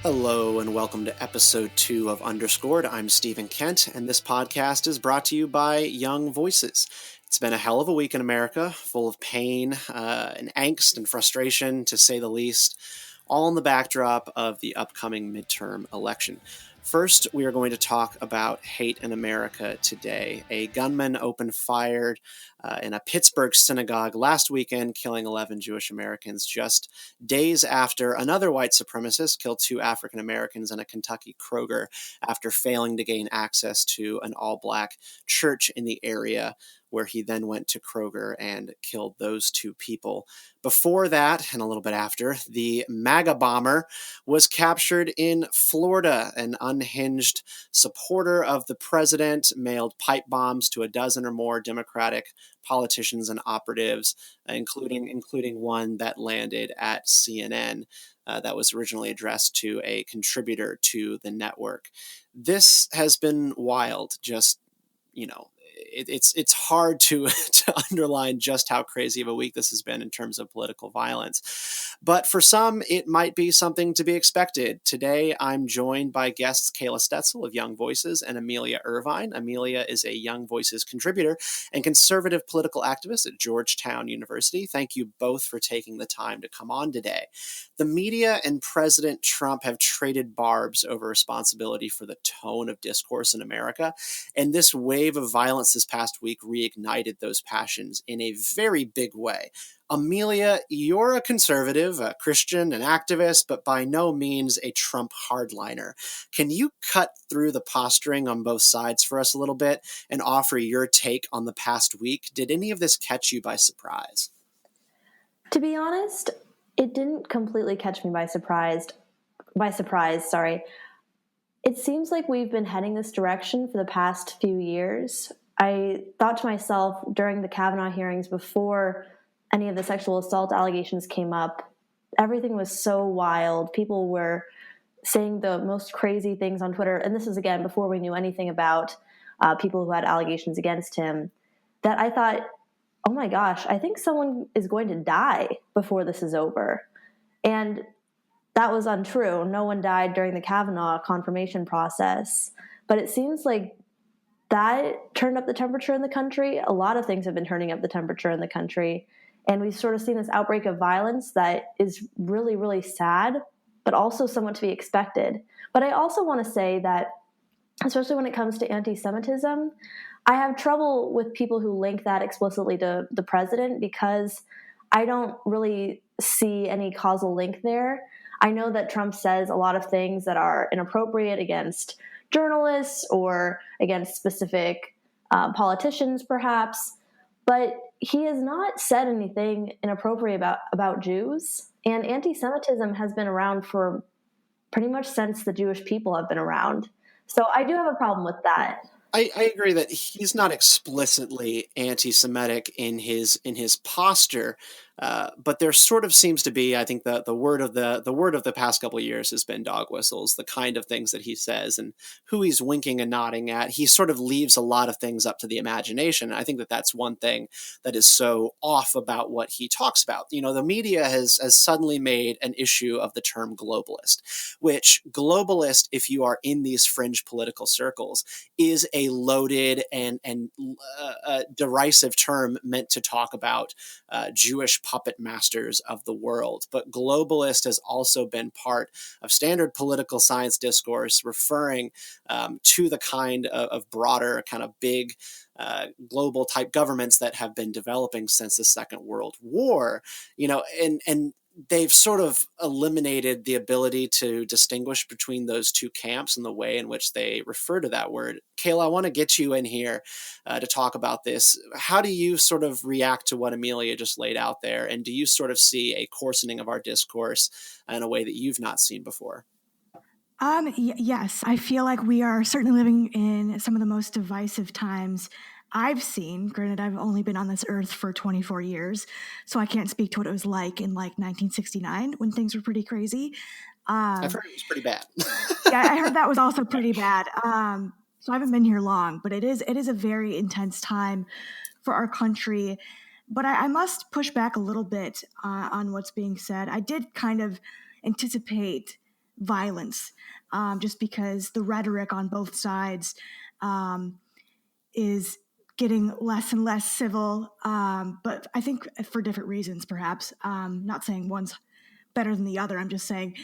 Hello and welcome to episode 2 of Underscored. I'm Stephen Kent, and this podcast is brought to you by Young Voices. It's been a hell of a week in America, full of pain and angst and frustration, to say the least, all in the backdrop of the upcoming midterm election. First, we are going to talk about hate in America today. A gunman opened fire in a Pittsburgh synagogue last weekend, killing 11 Jewish Americans, just days after another white supremacist killed 2 African Americans in a Kentucky Kroger after failing to gain access to an all-black church in the area, where he then went to Kroger and killed those 2 people. Before that, and a little bit after, the MAGA bomber was captured in Florida. An unhinged supporter of the president mailed pipe bombs to a dozen or more Democratic politicians and operatives, including one that landed at CNN. That was originally addressed to a contributor to the network. This has been wild, just, it's hard to underline just how crazy of a week this has been in terms of political violence. But for some, it might be something to be expected. Today, I'm joined by guests Kayla Stetzel of Young Voices and Amelia Irvine. Amelia is a Young Voices contributor and conservative political activist at Georgetown University. Thank you both for taking the time to come on today. The media and President Trump have traded barbs over responsibility for the tone of discourse in America, and this wave of violence this past week reignited those passions in a very big way. Amelia, you're a conservative, a Christian, an activist, but by no means a Trump hardliner. Can you cut through the posturing on both sides for us a little bit and offer your take on the past week? Did any of this catch you by surprise? To be honest, it didn't completely catch me by surprise. It seems like we've been heading this direction for the past few years. I thought to myself during the Kavanaugh hearings, before any of the sexual assault allegations came up, everything was so wild. People were saying the most crazy things on Twitter. And this is, again, before we knew anything about people who had allegations against him, that I thought, oh my gosh, I think someone is going to die before this is over. And that was untrue. No one died during the Kavanaugh confirmation process. But it seems like that turned up the temperature in the country. A lot of things have been turning up the temperature in the country. And we've sort of seen this outbreak of violence that is really, really sad, but also somewhat to be expected. But I also want to say that, especially when it comes to anti-Semitism, I have trouble with people who link that explicitly to the president, because I don't really see any causal link there. I know that Trump says a lot of things that are inappropriate against journalists or against specific politicians, perhaps, but he has not said anything inappropriate about Jews. And anti-Semitism has been around for pretty much since the Jewish people have been around. So I do have a problem with that. I agree that he's not explicitly anti-Semitic in his posture, but there sort of seems to be, I think, the word of the past couple of years has been dog whistles, the kind of things that he says and who he's winking and nodding at. He sort of leaves a lot of things up to the imagination. I think that that's one thing that is so off about what he talks about. The media has suddenly made an issue of the term globalist, which globalist, if you are in these fringe political circles, is a loaded and derisive term meant to talk about Jewish puppet masters of the world. But globalist has also been part of standard political science discourse, referring to the kind of broader, kind of big global type governments that have been developing since the Second World War, and they've sort of eliminated the ability to distinguish between those two camps in the way in which they refer to that word. Kayla, I want to get you in here to talk about this. How do you sort of react to what Amelia just laid out there? And do you sort of see a coarsening of our discourse in a way that you've not seen before? Yes, I feel like we are certainly living in some of the most divisive times I've seen. Granted, I've only been on this earth for 24 years, so I can't speak to what it was like in 1969 when things were pretty crazy. I've heard it was pretty bad. Yeah, I heard that was also pretty bad. So I haven't been here long, but it is a very intense time for our country. But I must push back a little bit on what's being said. I did kind of anticipate violence, just because the rhetoric on both sides is getting less and less civil, but I think for different reasons, perhaps. Not saying one's better than the other. I'm just saying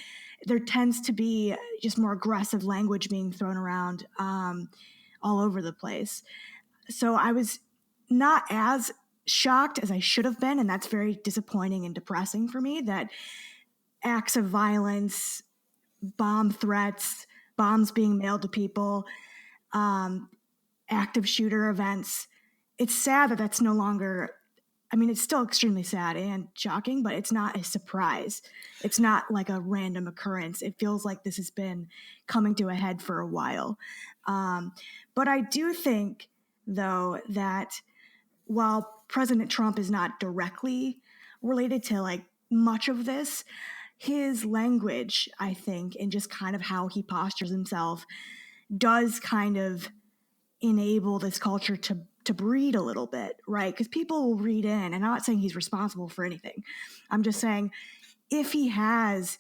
there tends to be just more aggressive language being thrown around all over the place. So I was not as shocked as I should have been, and that's very disappointing and depressing for me, that acts of violence, bomb threats, bombs being mailed to people, active shooter events. It's sad that that's no longer, I mean, it's still extremely sad and shocking, but it's not a surprise. It's not like a random occurrence. It feels like this has been coming to a head for a while. But I do think, though, that while President Trump is not directly related to like much of this, his language, I think, and just kind of how he postures himself does kind of enable this culture to breed a little bit, right? Because people will read in, and I'm not saying he's responsible for anything. I'm just saying if he has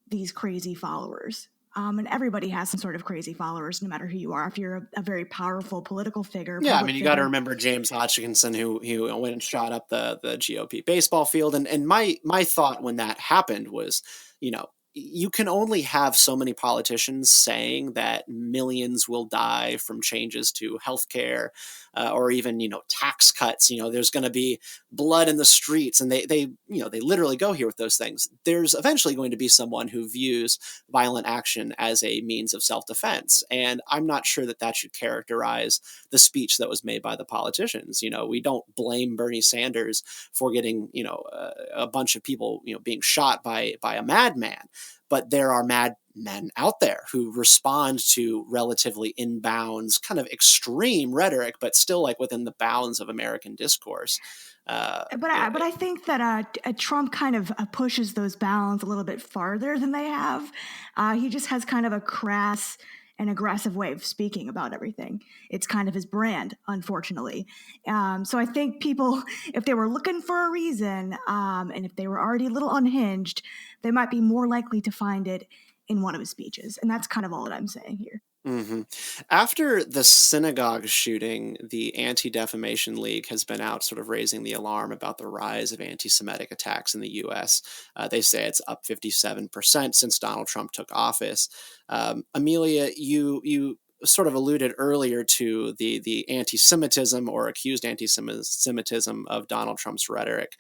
these crazy followers, and everybody has some sort of crazy followers, no matter who you are. If you're a very powerful political figure, Yeah, I mean, you got to remember James Hodgkinson, who went and shot up the GOP baseball field, and my thought when that happened was, you can only have so many politicians saying that millions will die from changes to healthcare, or even tax cuts. There's going to be blood in the streets, and they literally go here with those things. There's eventually going to be someone who views violent action as a means of self-defense, and I'm not sure that should characterize the speech that was made by the politicians. We don't blame Bernie Sanders for getting a bunch of people being shot by a madman. But there are madmen out there who respond to relatively in bounds, kind of extreme rhetoric, but still like within the bounds of American discourse. But I think that Trump kind of pushes those bounds a little bit farther than they have. He just has kind of a crass and aggressive way of speaking about everything. It's kind of his brand, unfortunately. So I think people, if they were looking for a reason, and if they were already a little unhinged, they might be more likely to find it in one of his speeches. And that's kind of all that I'm saying here. Mm-hmm. After the synagogue shooting, the Anti-Defamation League has been out sort of raising the alarm about the rise of anti-Semitic attacks in the U.S. They say it's up 57% since Donald Trump took office. Amelia, you sort of alluded earlier to the anti-Semitism or accused anti-Semitism of Donald Trump's rhetoric.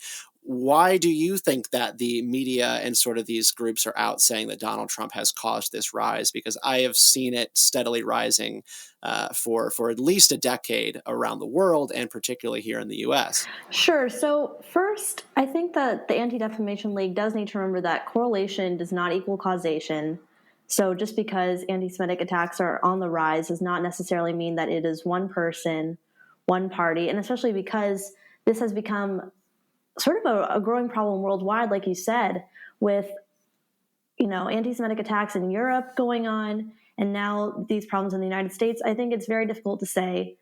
Why do you think that the media and sort of these groups are out saying that Donald Trump has caused this rise? Because I have seen it steadily rising for at least a decade around the world, and particularly here in the U.S. Sure. So first, I think that the Anti-Defamation League does need to remember that correlation does not equal causation. So just because anti-Semitic attacks are on the rise does not necessarily mean that it is one person, one party, and especially because this has become sort of a growing problem worldwide, like you said, with anti-Semitic attacks in Europe going on, and now these problems in the United States. I think it's very difficult to say,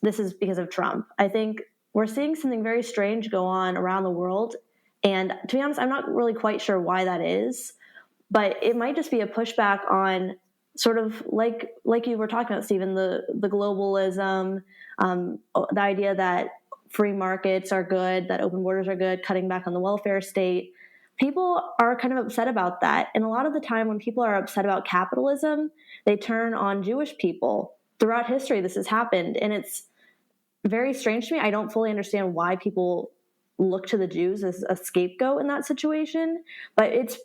this is because of Trump. I think we're seeing something very strange go on around the world, and to be honest, I'm not really quite sure why that is, but it might just be a pushback on sort of like you were talking about, Stephen, the globalism, the idea that free markets are good, that open borders are good, cutting back on the welfare state. People are kind of upset about that. And a lot of the time when people are upset about capitalism, they turn on Jewish people. Throughout history, this has happened. And it's very strange to me. I don't fully understand why people look to the Jews as a scapegoat in that situation. But it's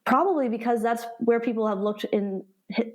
probably because that's where people have looked in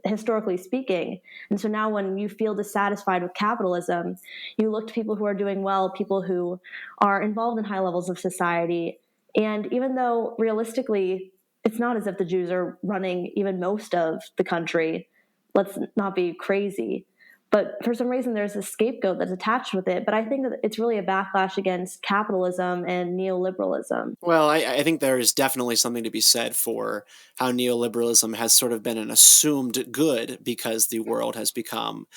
historically speaking. And so now when you feel dissatisfied with capitalism, you look to people who are doing well, people who are involved in high levels of society. And even though realistically, it's not as if the Jews are running even most of the country, let's not be crazy. But for some reason, there's a scapegoat that's attached with it. But I think that it's really a backlash against capitalism and neoliberalism. Well, I think there is definitely something to be said for how neoliberalism has sort of been an assumed good because the world has become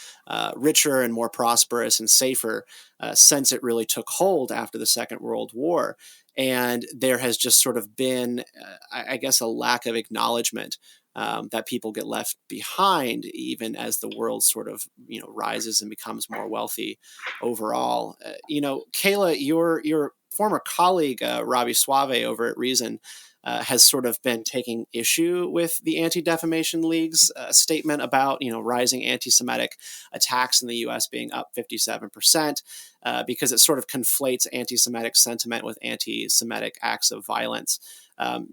richer and more prosperous and safer since it really took hold after the Second World War. And there has just sort of been, I guess, a lack of acknowledgement that people get left behind, even as the world sort of, rises and becomes more wealthy overall. Kayla, your former colleague, Robbie Suave over at Reason, has sort of been taking issue with the Anti-Defamation League's statement about, rising anti-Semitic attacks in the U.S. being up 57%, because it sort of conflates anti-Semitic sentiment with anti-Semitic acts of violence.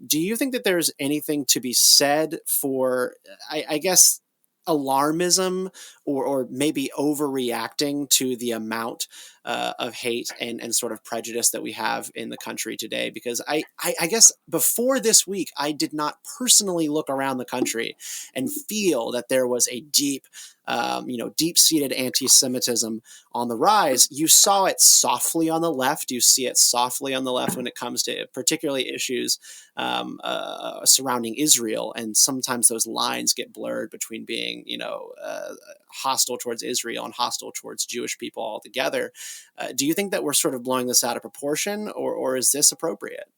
Do you think that there's anything to be said for, I guess, alarmism or maybe overreacting to the amount of hate and sort of prejudice that we have in the country today? Because I guess before this week, I did not personally look around the country and feel that there was a deep-seated anti-Semitism on the rise. You saw it softly on the left. You see it softly on the left when it comes to particularly issues surrounding Israel. And sometimes those lines get blurred between being, hostile towards Israel and hostile towards Jewish people altogether. Do you think that we're sort of blowing this out of proportion, or is this appropriate?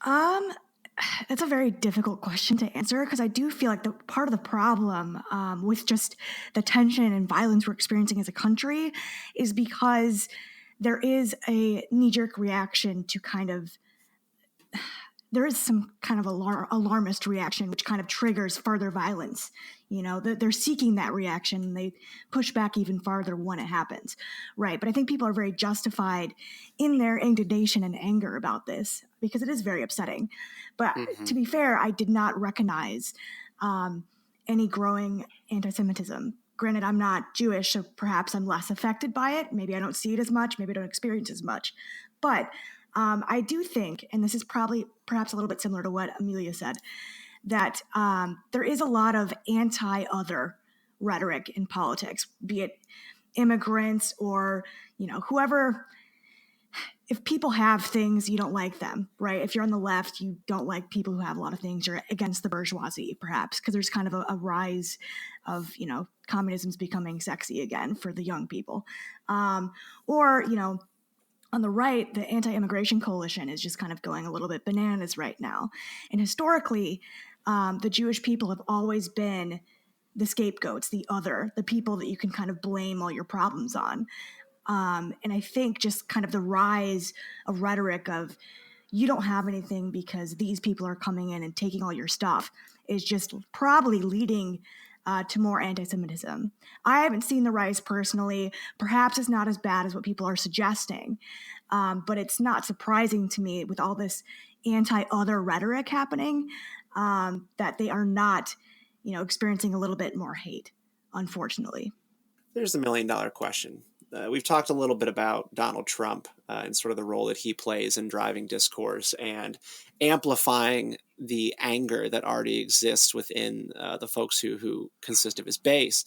That's a very difficult question to answer, because I do feel like the part of the problem with just the tension and violence we're experiencing as a country is because there is a knee-jerk reaction to there is some kind of alarmist reaction, which kind of triggers further violence. They're seeking that reaction, and they push back even farther when it happens. Right. But I think people are very justified in their indignation and anger about this, because it is very upsetting. But to be fair, I did not recognize any growing anti-Semitism. Granted, I'm not Jewish, so perhaps I'm less affected by it. Maybe I don't see it as much. Maybe I don't experience as much. But I do think, and this is perhaps a little bit similar to what Amelia said, that there is a lot of anti-other rhetoric in politics, be it immigrants or, whoever. If people have things, you don't like them, right? If you're on the left, you don't like people who have a lot of things. You're against the bourgeoisie, perhaps, because there's kind of a rise of, communism's becoming sexy again for the young people. Or, on the right, the anti-immigration coalition is just kind of going a little bit bananas right now. And historically, the Jewish people have always been the scapegoats, the other, the people that you can kind of blame all your problems on. And I think just kind of the rise of rhetoric of you don't have anything because these people are coming in and taking all your stuff is just probably leading to more anti-Semitism. I haven't seen the rise personally. Perhaps it's not as bad as what people are suggesting, but it's not surprising to me with all this anti-other rhetoric happening that they are not, experiencing a little bit more hate, unfortunately. There's the million-dollar question. We've talked a little bit about Donald Trump and sort of the role that he plays in driving discourse and amplifying the anger that already exists within the folks who consist of his base.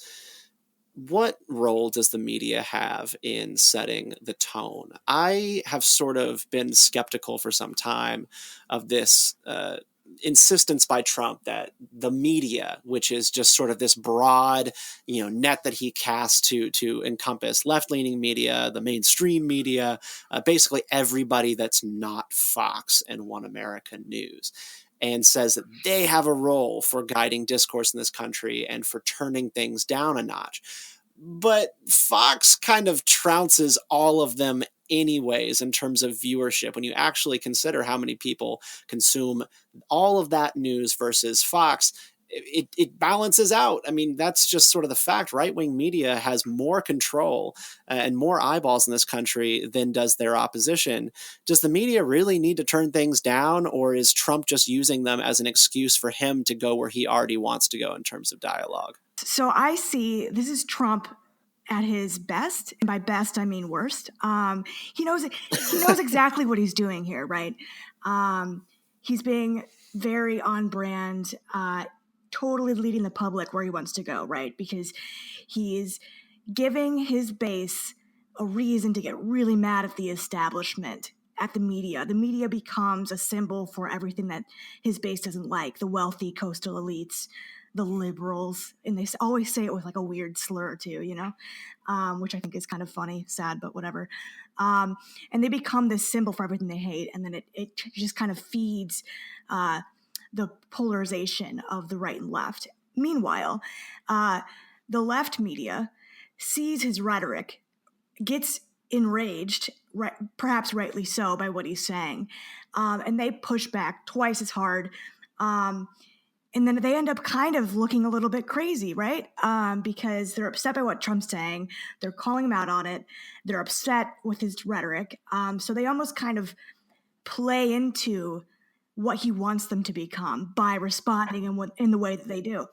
What role does the media have in setting the tone? I have sort of been skeptical for some time of this insistence by Trump that the media, which is just sort of this broad, net that he casts to encompass left-leaning media, the mainstream media, basically everybody that's not Fox and One America News, and says that they have a role for guiding discourse in this country and for turning things down a notch. But Fox kind of trounces all of them anyways in terms of viewership when you actually consider how many people consume all of that news versus Fox. It balances out. I mean, that's just sort of the fact. Right-wing media has more control and more eyeballs in this country than does their opposition. Does the media really need to turn things down, or is Trump just using them as an excuse for him to go where he already wants to go in terms of dialogue? So I see this is Trump at his best, and by best I mean worst. He knows exactly what he's doing here, right? He's being very on brand, totally leading the public where he wants to go, right? Because he is giving his base a reason to get really mad at the establishment, at the media. The media becomes a symbol for everything that his base doesn't like: the wealthy coastal elites, the liberals, and they always say it with like a weird slur too, which I think is kind of funny, sad, but whatever. And they become this symbol for everything they hate, and then it just kind of feeds the polarization of the right and left. Meanwhile, the left media sees his rhetoric, gets enraged, perhaps rightly so, by what he's saying, and they push back twice as hard. And then they end up kind of looking a little bit crazy, right? Because they're upset by what Trump's saying. They're calling him out on it. They're upset with his rhetoric. So they almost kind of play into what he wants them to become by responding in the way that they do.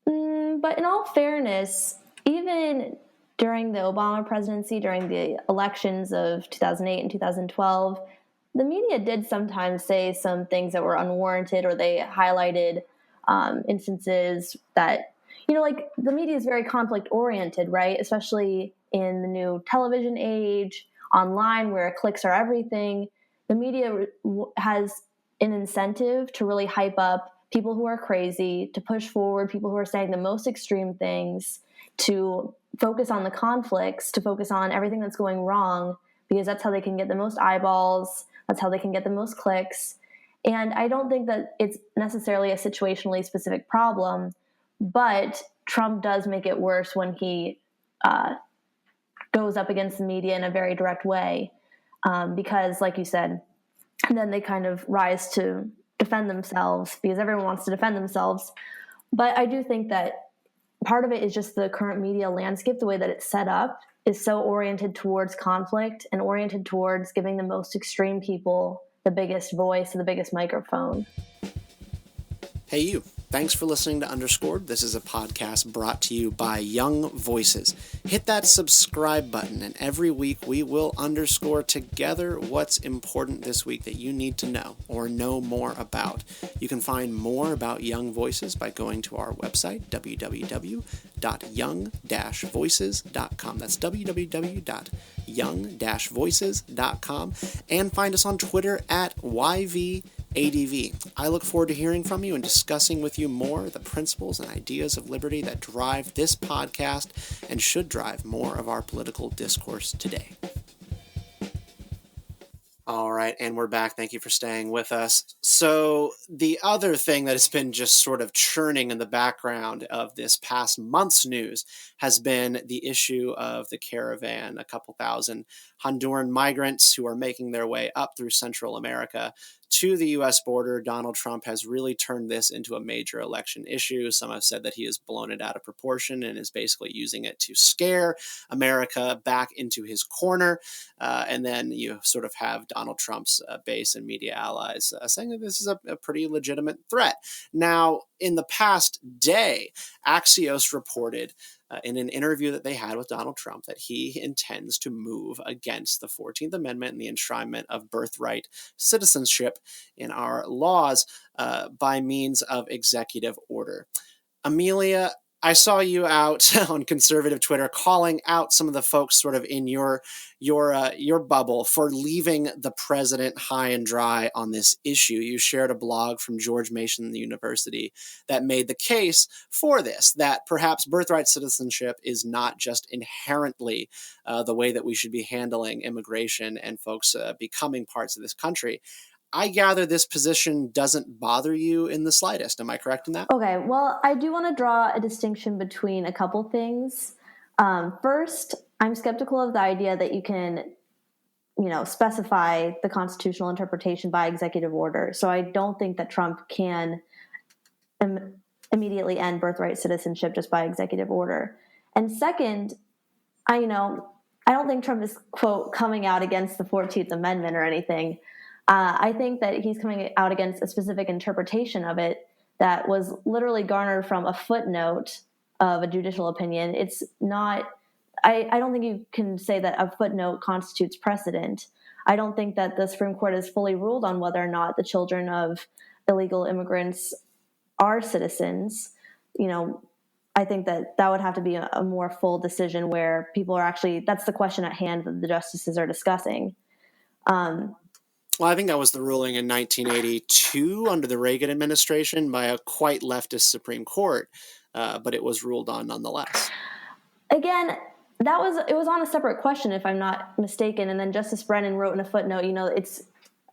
But in all fairness, even during the Obama presidency, during the elections of 2008 and 2012, the media did sometimes say some things that were unwarranted, or they highlighted instances that, like the media is very conflict oriented, right? Especially in the new television age, online where clicks are everything. The media has an incentive to really hype up people who are crazy, to push forward people who are saying the most extreme things, to focus on the conflicts, to focus on everything that's going wrong, because that's how they can get the most eyeballs. That's how they can get the most clicks. And I don't think that it's necessarily a situationally specific problem, but Trump does make it worse when he goes up against the media in a very direct way, because, like you said, then they kind of rise to defend themselves because everyone wants to defend themselves. But I do think that part of it is just the current media landscape, the way that it's set up is so oriented towards conflict and oriented towards giving the most extreme people the biggest voice and the biggest microphone. Hey, you. Thanks for listening to Underscored. This is a podcast brought to you by Young Voices. Hit that subscribe button, and every week we will underscore together what's important this week that you need to know or know more about. You can find more about Young Voices by going to our website, www.young-voices.com. That's www.young-voices.com, and find us on Twitter at YVADV. I look forward to hearing from you and discussing with you more the principles and ideas of liberty that drive this podcast and should drive more of our political discourse today. All right, and we're back. Thank you for staying with us. So the other thing that has been just sort of churning in the background of this past month's news has been the issue of the caravan, a couple thousand Honduran migrants who are making their way up through Central America to the U.S. border. Donald Trump has really turned this into a major election issue. Some have said that he has blown it out of proportion and is basically using it to scare America back into his corner. And then you sort of have Donald Trump's base and media allies saying that this is a pretty legitimate threat. Now, in the past day, Axios reported in an interview that they had with Donald Trump that he intends to move against the 14th Amendment and the enshrinement of birthright citizenship in our laws by means of executive order. Amelia, I saw you out on conservative Twitter calling out some of the folks sort of in your bubble for leaving the president high and dry on this issue. You shared a blog from George Mason University that made the case for this, that perhaps birthright citizenship is not just inherently the way that we should be handling immigration and folks becoming parts of this country. I gather this position doesn't bother you in the slightest. Am I correct in that? Okay, well, I do want to draw a distinction between a couple things. First, I'm skeptical of the idea that you can, specify the constitutional interpretation by executive order. So I don't think that Trump can immediately end birthright citizenship just by executive order. And second, I don't think Trump is, quote, coming out against the 14th Amendment or anything. I think that he's coming out against a specific interpretation of it that was literally garnered from a footnote of a judicial opinion. It's not, I don't think you can say that a footnote constitutes precedent. I don't think that the Supreme Court has fully ruled on whether or not the children of illegal immigrants are citizens. I think that would have to be a more full decision where people are actually, that's the question at hand that the justices are discussing. Well, I think that was the ruling in 1982 under the Reagan administration by a quite leftist Supreme Court, but it was ruled on nonetheless. Again, it was on a separate question, if I'm not mistaken, and then Justice Brennan wrote in a footnote, it's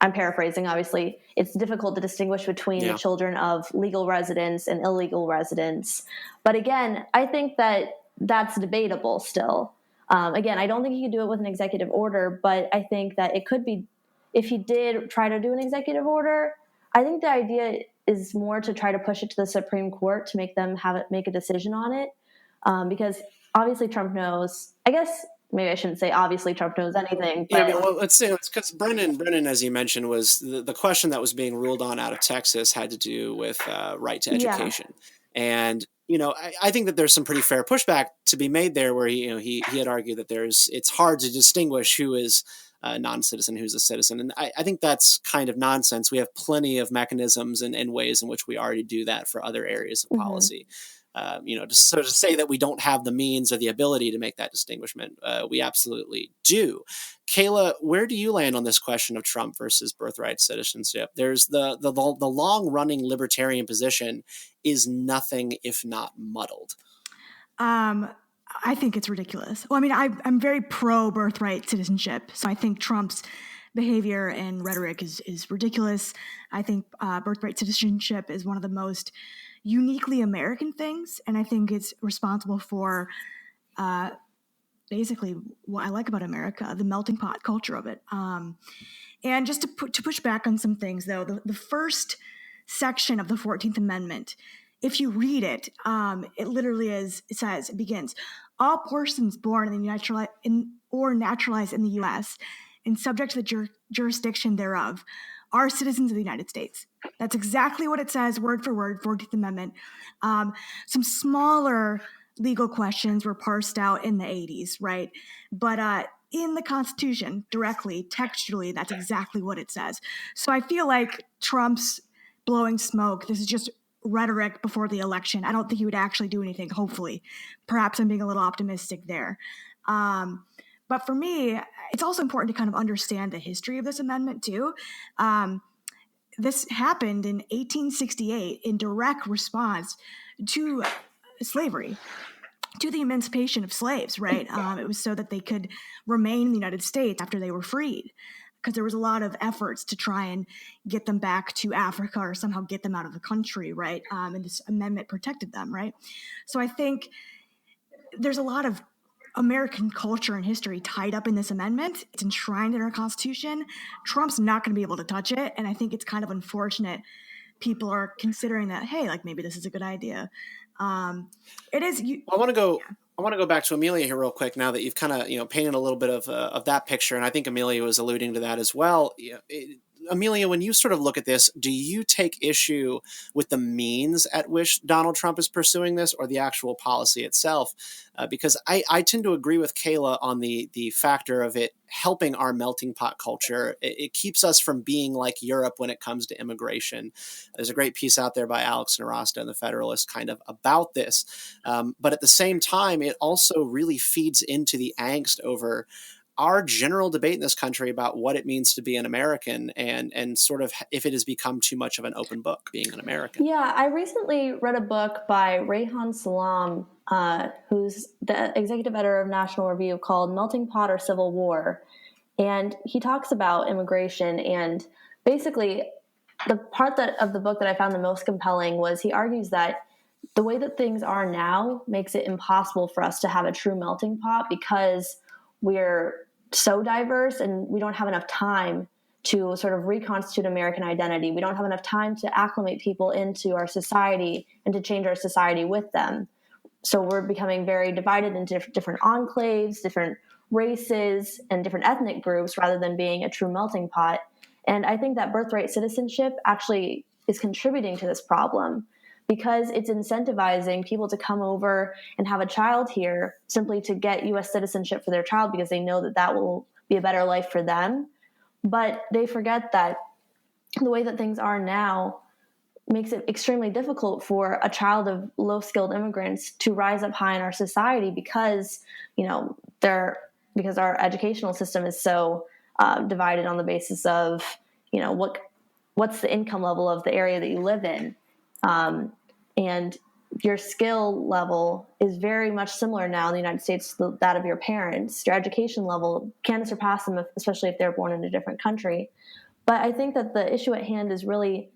I'm paraphrasing, obviously, it's difficult to distinguish between the children of legal residents and illegal residents. But again, I think that that's debatable still. Again, I don't think he could do it with an executive order, but I think that it could be, if he did try to do an executive order, I think the idea is more to try to push it to the Supreme Court to make them make a decision on it. Because obviously Trump knows, I guess maybe I shouldn't say obviously Trump knows anything, but well, let's say it's because Brennan, as you mentioned, was the question that was being ruled on out of Texas had to do with right to education. And, I think that there's some pretty fair pushback to be made there where he had argued that it's hard to distinguish who is a non-citizen, who's a citizen. And I think that's kind of nonsense. We have plenty of mechanisms and ways in which we already do that for other areas of policy. To say that we don't have the means or the ability to make that distinguishment, we absolutely do. Kayla, where do you land on this question of Trump versus birthright citizenship? There's the long-running libertarian position is nothing if not muddled. I think it's ridiculous. Well, I mean, I'm very pro birthright citizenship, so I think Trump's behavior and rhetoric is ridiculous. I think birthright citizenship is one of the most uniquely American things, and I think it's responsible for basically what I like about America, the melting pot culture of it. And just to push back on some things, though, the first section of the 14th Amendment, if you read it, it literally it begins, all persons born or naturalized in the U.S. and subject to the jurisdiction thereof are citizens of the United States. That's exactly what it says, word for word, 14th Amendment. Some smaller legal questions were parsed out in the 80s, right? But in the Constitution, directly, textually, that's exactly what it says. So I feel like Trump's blowing smoke, this is just rhetoric before the election. I don't think he would actually do anything, hopefully. Perhaps I'm being a little optimistic there. But for me, it's also important to kind of understand the history of this amendment, too. This happened in 1868 in direct response to slavery, to the emancipation of slaves, right? It was so that they could remain in the United States after they were freed, because there was a lot of efforts to try and get them back to Africa or somehow get them out of the country, right? And this amendment protected them, right? So I think there's a lot of American culture and history tied up in this amendment. It's enshrined in our Constitution. Trump's not going to be able to touch it. And I think it's kind of unfortunate people are considering that, hey, like maybe this is a good idea. It is. I want to go. Yeah. I want to go back to Amelia here real quick. Now that you've kind of painted a little bit of that picture, and I think Amelia was alluding to that as well. Amelia, when you sort of look at this, do you take issue with the means at which Donald Trump is pursuing this, or the actual policy itself? Because I tend to agree with Kayla on the factor of it helping our melting pot culture. It keeps us from being like Europe when it comes to immigration. There's a great piece out there by Alex Narasta in The Federalist kind of about this. But at the same time, it also really feeds into the angst over our general debate in this country about what it means to be an American and sort of if it has become too much of an open book being an American. Yeah, I recently read a book by Rayhan Salam, who's the executive editor of National Review, called Melting Pot or Civil War. And he talks about immigration, and basically the part of the book that I found the most compelling was he argues that the way that things are now makes it impossible for us to have a true melting pot because we're so diverse and we don't have enough time to sort of reconstitute American identity. We don't have enough time to acclimate people into our society and to change our society with them. So we're becoming very divided into different enclaves, different races, and different ethnic groups rather than being a true melting pot. And I think that birthright citizenship actually is contributing to this problem, because it's incentivizing people to come over and have a child here simply to get U.S. citizenship for their child because they know that that will be a better life for them. But they forget that the way that things are now makes it extremely difficult for a child of low-skilled immigrants to rise up high in our society because, because our educational system is so divided on the basis of, what's the income level of the area that you live in. And your skill level is very much similar now in the United States to that of your parents. Your education level can surpass them, especially if they're born in a different country. But I think that the issue at hand is really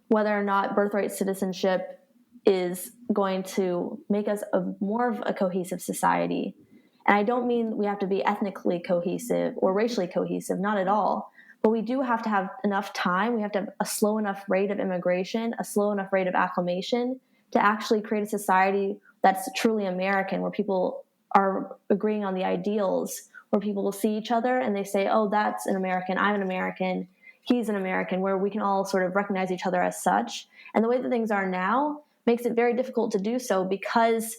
whether or not birthright citizenship is going to make us more of a cohesive society. And I don't mean we have to be ethnically cohesive or racially cohesive, not at all. But we do have to have enough time. We have to have a slow enough rate of immigration, a slow enough rate of acclimation to actually create a society that's truly American, where people are agreeing on the ideals, where people will see each other and they say, oh, that's an American, I'm an American, he's an American, where we can all sort of recognize each other as such. And the way that things are now makes it very difficult to do so because,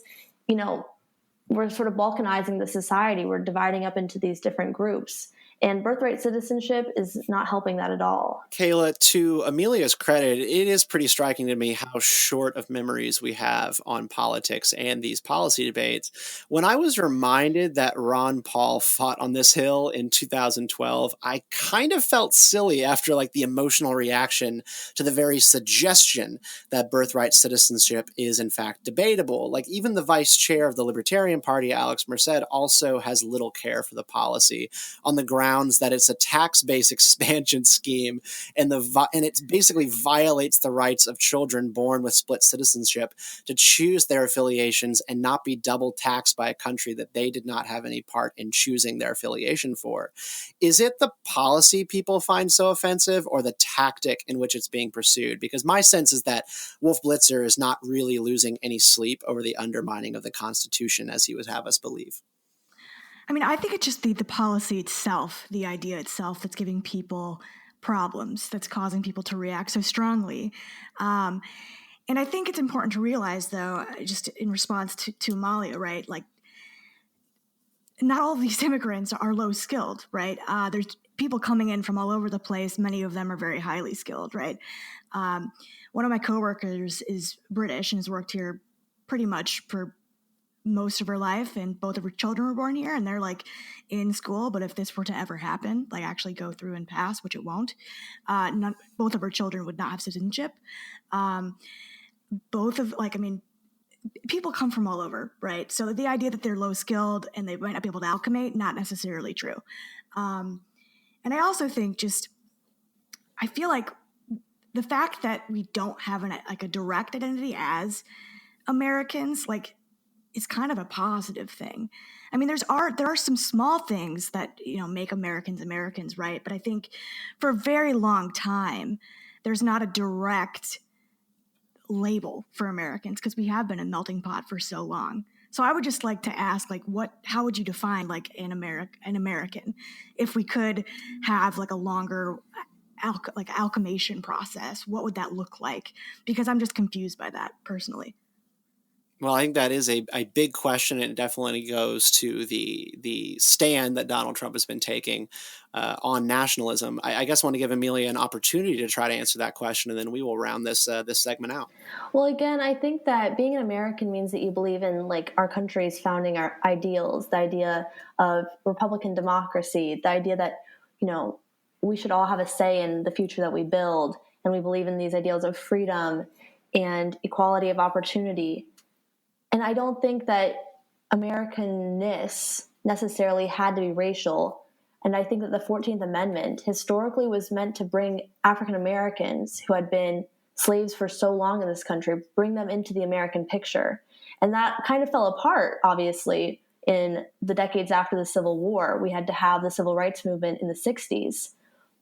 we're sort of balkanizing the society. We're dividing up into these different groups. And birthright citizenship is not helping that at all. Kayla, to Amelia's credit, it is pretty striking to me how short of memories we have on politics and these policy debates. When I was reminded that Ron Paul fought on this hill in 2012, I kind of felt silly after the emotional reaction to the very suggestion that birthright citizenship is in fact debatable. Even the vice chair of the Libertarian Party, Alex Merced, also has little care for the policy on the grounds that it's a tax-based expansion scheme and it basically violates the rights of children born with split citizenship to choose their affiliations and not be double taxed by a country that they did not have any part in choosing their affiliation for. Is it the policy people find so offensive or the tactic in which it's being pursued? Because my sense is that Wolf Blitzer is not really losing any sleep over the undermining of the Constitution as he would have us believe. I mean, I think it's just the policy itself, the idea itself that's giving people problems, that's causing people to react so strongly. And I think it's important to realize, though, just in response to Amelia, right, not all of these immigrants are low skilled, right? There's people coming in from all over the place. Many of them are very highly skilled, right? One of my coworkers is British and has worked here pretty much for most of her life, and both of her children were born here, and they're in school. But if this were to ever happen, actually go through and pass, which it won't, both of her children would not have citizenship. People come from all over, right? So the idea that they're low skilled and they might not be able to acclimate, not necessarily true. And I also think I feel like the fact that we don't have a direct identity as Americans, is kind of a positive thing. I mean, there are some small things that, make Americans Americans, right? But I think for a very long time, there's not a direct label for Americans because we have been a melting pot for so long. So I would just like to ask, how would you define an American if we could have a longer acclimation process? What would that look like? Because I'm just confused by that personally. Well, I think that is a big question, and it definitely goes to the stand that Donald Trump has been taking on nationalism. I guess I want to give Amelia an opportunity to try to answer that question, and then we will round this segment out. Well, again, I think that being an American means that you believe in our country's founding our ideals, the idea of Republican democracy, the idea that we should all have a say in the future that we build, and we believe in these ideals of freedom and equality of opportunity. And I don't think that Americanness necessarily had to be racial. And I think that the 14th Amendment historically was meant to bring African Americans who had been slaves for so long in this country, bring them into the American picture. And that kind of fell apart, obviously, in the decades after the Civil War. We had to have the civil rights movement in the 60s.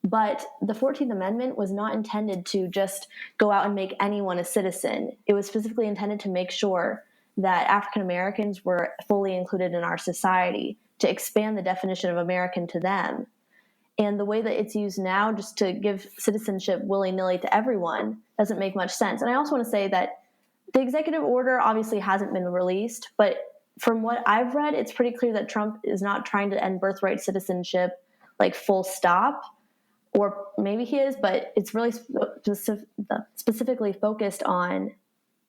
But the 14th Amendment was not intended to just go out and make anyone a citizen. It was specifically intended to make sure that African Americans were fully included in our society, to expand the definition of American to them. And the way that it's used now, just to give citizenship willy-nilly to everyone, doesn't make much sense. And I also want to say that the executive order obviously hasn't been released, but from what I've read, it's pretty clear that Trump is not trying to end birthright citizenship full stop, or maybe he is, but it's really specifically focused on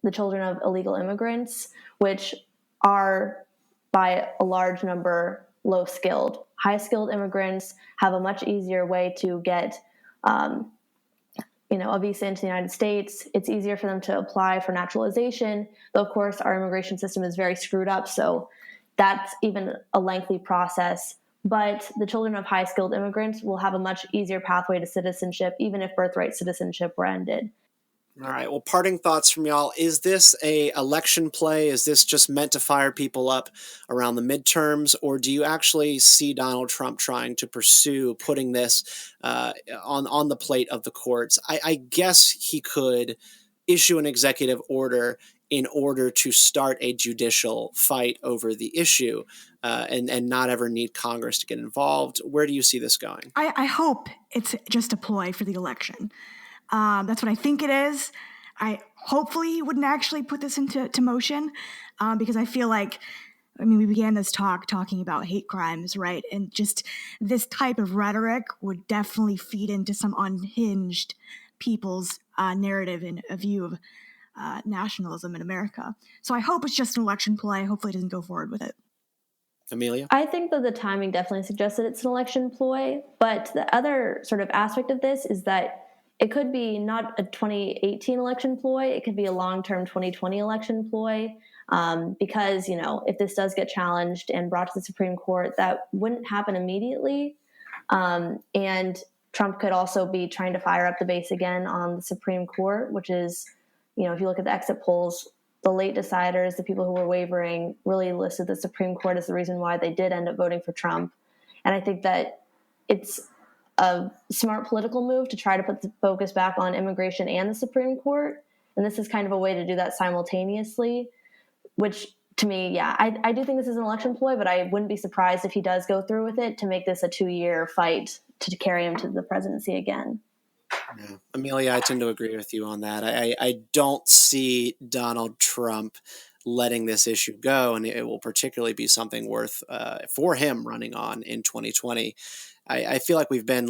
the children of illegal immigrants, which are by a large number low-skilled. High-skilled immigrants have a much easier way to get a visa into the United States. It's easier for them to apply for naturalization, though, of course, our immigration system is very screwed up, so that's even a lengthy process. but the children of high-skilled immigrants will have a much easier pathway to citizenship, even if birthright citizenship were ended. All right. Well, parting thoughts from y'all. Is this a election play? Is this just meant to fire people up around the midterms? Or do you actually see Donald Trump trying to pursue putting this on the plate of the courts? I guess he could issue an executive order in order to start a judicial fight over the issue and not ever need Congress to get involved. Where do you see this going? I hope it's just a ploy for the election. That's what I think it is. Hopefully he wouldn't actually put this into motion because I feel like, we began this talking about hate crimes, right? And just this type of rhetoric would definitely feed into some unhinged people's narrative and a view of nationalism in America. So I hope it's just an election play. Hopefully he doesn't go forward with it. Amelia? I think that the timing definitely suggests that it's an election ploy, but the other sort of aspect of this is that it could be not a 2018 election ploy, it could be a long-term 2020 election ploy, because, if this does get challenged and brought to the Supreme Court, that wouldn't happen immediately. And Trump could also be trying to fire up the base again on the Supreme Court, which is, if you look at the exit polls, the late deciders, the people who were wavering, really listed the Supreme Court as the reason why they did end up voting for Trump. And I think that it's a smart political move to try to put the focus back on immigration and the Supreme Court. And this is kind of a way to do that simultaneously, which to me, I do think this is an election ploy, but I wouldn't be surprised if he does go through with it to make this a 2-year fight to carry him to the presidency again. Yeah. Amelia, I tend to agree with you on that. I don't see Donald Trump letting this issue go, and it will particularly be something worth for him running on in 2020. I feel like we've been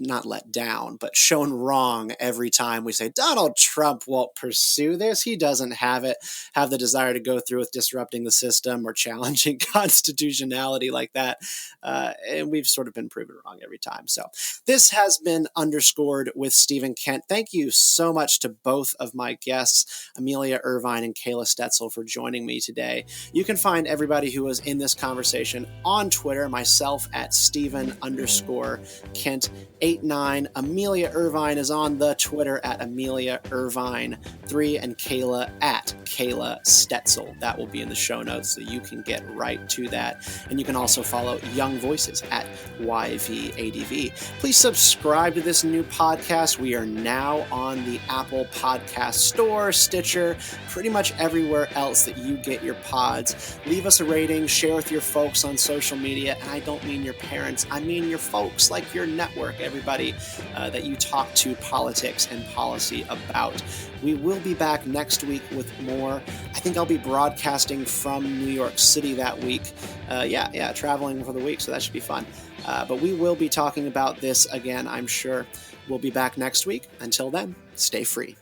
not let down, but shown wrong every time we say Donald Trump won't pursue this. He doesn't have the desire to go through with disrupting the system or challenging constitutionality like that. And we've sort of been proven wrong every time. So this has been Underscored with Stephen Kent. Thank you so much to both of my guests, Amelia Irvine and Kayla Stetzel, for joining me today. You can find everybody who was in this conversation on Twitter, myself at Stephen_Kent89. Amelia Irvine is on the Twitter at Amelia Irvine3 and Kayla at Kayla Stetzel. That will be in the show notes so you can get right to that. And you can also follow Young Voices at YVADV. Please subscribe to this new podcast. We are now on the Apple Podcast Store, Stitcher, pretty much everywhere else that you get your pods. Leave us a rating, share with your folks on social media. And I don't mean your parents, I mean your folks, like your network, everybody that you talk to politics and policy about. We will be back next week with more. I think I'll be broadcasting from New York City that week. Traveling for the week, so that should be fun. But we will be talking about this again, I'm sure. We'll be back next week. Until then, stay free.